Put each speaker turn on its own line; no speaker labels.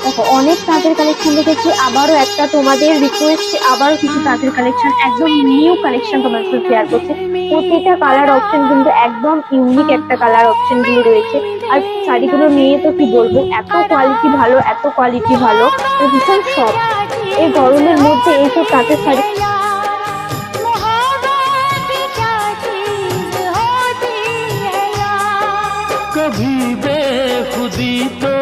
দেখো অনেক তাঁতের কালেকশন দেখেছি, আবারও একটা তোমাদের রিকোয়েস্ট, আবারও কিছু তাঁতের কালেকশন, একদম নিউ কালেকশন তোমার সাথে শেয়ার করছি। প্রতিটা কালার অপশন কিন্তু একদম ইউনিক একটা কালার অপশন গুলো রয়েছে। আর শাড়িগুলো নিয়ে তো কি বলবো, এত কোয়ালিটি ভালো, এত কোয়ালিটি ভালো, ভীষণ সফট। এই গরমের মধ্যে এইসব তাঁতের শাড়ি
कभी बेखुदी तो